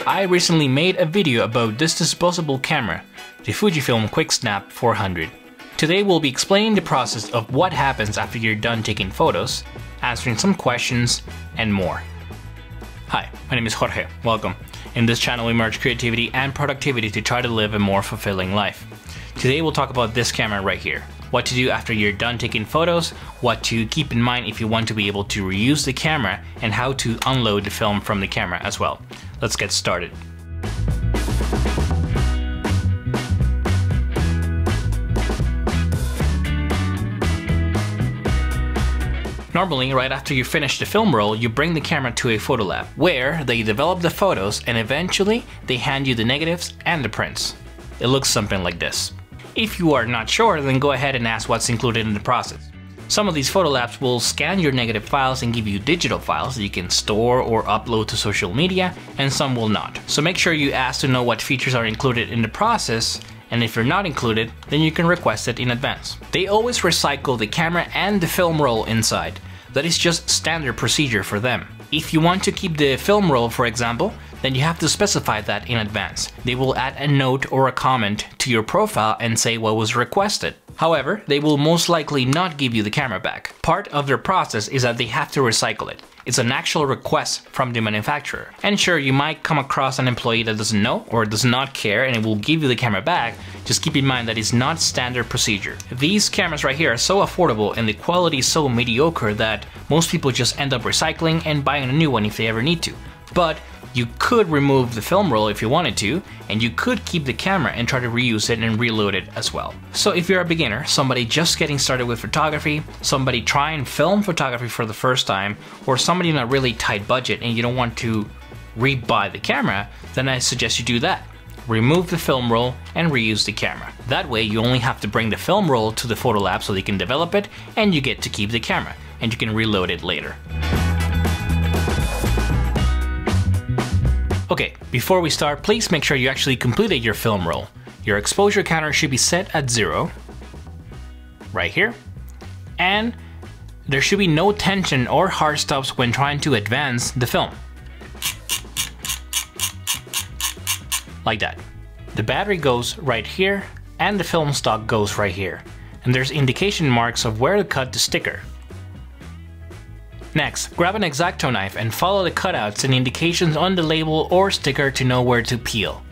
I recently made a video about this disposable camera, the Fujifilm Quick Snap 400. Today we'll be explaining the process of what happens after you're done taking photos, answering some questions, and more. Hi, my name is Jorge, welcome. In this channel we merge creativity and productivity to try to live a more fulfilling life. Today we'll talk about this camera right here. What to do after you're done taking photos, what to keep in mind if you want to be able to reuse the camera, and how to unload the film from the camera as well. Let's get started. Normally, right after you finish the film roll, you bring the camera to a photo lab, where they develop the photos and eventually they hand you the negatives and the prints. It looks something like this. If you are not sure, then go ahead and ask what's included in the process. Some of these photo labs will scan your negative files and give you digital files that you can store or upload to social media, and some will not. So make sure you ask to know what features are included in the process, and if you're not included, then you can request it in advance. They always recycle the camera and the film roll inside. That is just standard procedure for them. If you want to keep the film roll, for example, then you have to specify that in advance. They will add a note or a comment to your profile and say what was requested. However, they will most likely not give you the camera back. Part of their process is that they have to recycle it. It's an actual request from the manufacturer. And sure, you might come across an employee that doesn't know or does not care and it will give you the camera back. Just keep in mind that it's not standard procedure. These cameras right here are so affordable and the quality is so mediocre that most people just end up recycling and buying a new one if they ever need to. But you could remove the film roll if you wanted to, and you could keep the camera and try to reuse it and reload it as well. So if you're a beginner, somebody just getting started with photography, somebody trying film photography for the first time, or somebody in a really tight budget and you don't want to rebuy the camera, then I suggest you do that. Remove the film roll and reuse the camera. That way you only have to bring the film roll to the photo lab so they can develop it, and you get to keep the camera, and you can reload it later. Okay, before we start, please make sure you actually completed your film roll. Your exposure counter should be set at 0, right here, and there should be no tension or hard stops when trying to advance the film. Like that. The battery goes right here, and the film stock goes right here, and there's indication marks of where to cut the sticker. Next, grab an X-Acto knife and follow the cutouts and indications on the label or sticker to know where to peel.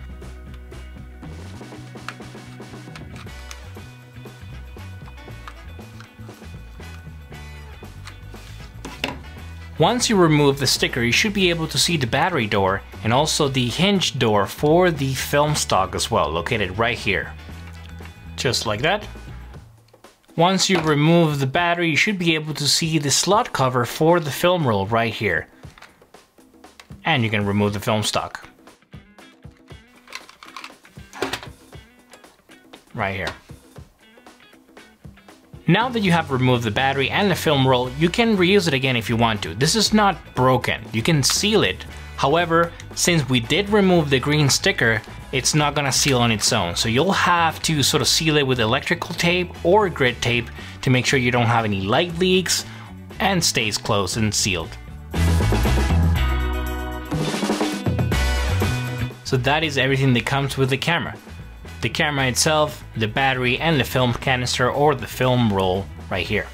Once you remove the sticker, you should be able to see the battery door and also the hinge door for the film stock as well, located right here. Just like that. Once you remove the battery, you should be able to see the slot cover for the film roll right here. And you can remove the film stock. Right here. Now that you have removed the battery and the film roll, you can reuse it again if you want to. This is not broken. You can seal it. However, since we did remove the green sticker, it's not gonna seal on its own. So you'll have to sort of seal it with electrical tape or grit tape to make sure you don't have any light leaks and stays closed and sealed. So that is everything that comes with the camera. The camera itself, the battery, and the film canister or the film roll right here.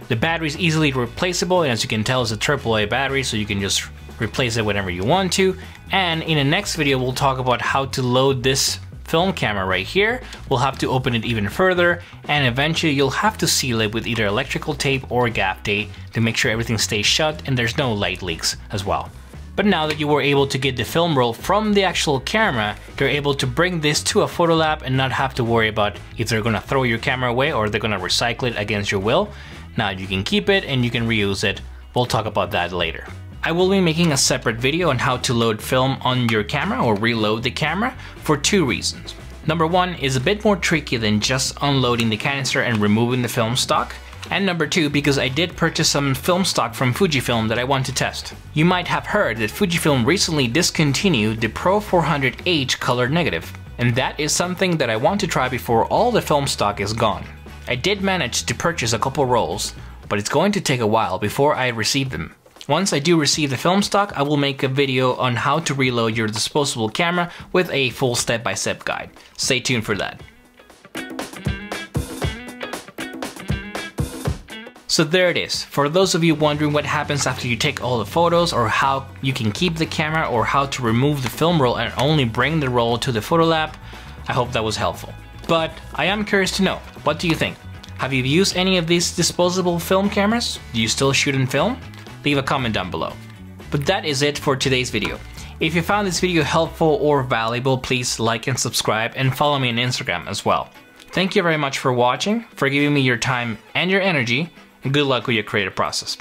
The battery is easily replaceable, and as you can tell, it's a AAA battery, so you can just replace it whenever you want to. And in the next video we'll talk about how to load this film camera right here. We'll have to open it even further, and eventually you'll have to seal it with either electrical tape or gaff tape to make sure everything stays shut and there's no light leaks as well. But now that you were able to get the film roll from the actual camera, you're able to bring this to a photo lab and not have to worry about if they're gonna throw your camera away or they're gonna recycle it against your will. Now you can keep it and you can reuse it. We'll talk about that later. I will be making a separate video on how to load film on your camera or reload the camera for two reasons. Number one is a bit more tricky than just unloading the canister and removing the film stock. And number two, because I did purchase some film stock from Fujifilm that I want to test. You might have heard that Fujifilm recently discontinued the Pro 400H color negative. And that is something that I want to try before all the film stock is gone. I did manage to purchase a couple rolls, but it's going to take a while before I receive them. Once I do receive the film stock, I will make a video on how to reload your disposable camera with a full step-by-step guide. Stay tuned for that. So there it is. For those of you wondering what happens after you take all the photos, or how you can keep the camera, or how to remove the film roll and only bring the roll to the photo lab, I hope that was helpful. But I am curious to know, what do you think? Have you used any of these disposable film cameras? Do you still shoot and film? Leave a comment down below. But that is it for today's video. If you found this video helpful or valuable, please like and subscribe, and follow me on Instagram as well. Thank you very much for watching, for giving me your time and your energy, and good luck with your creative process.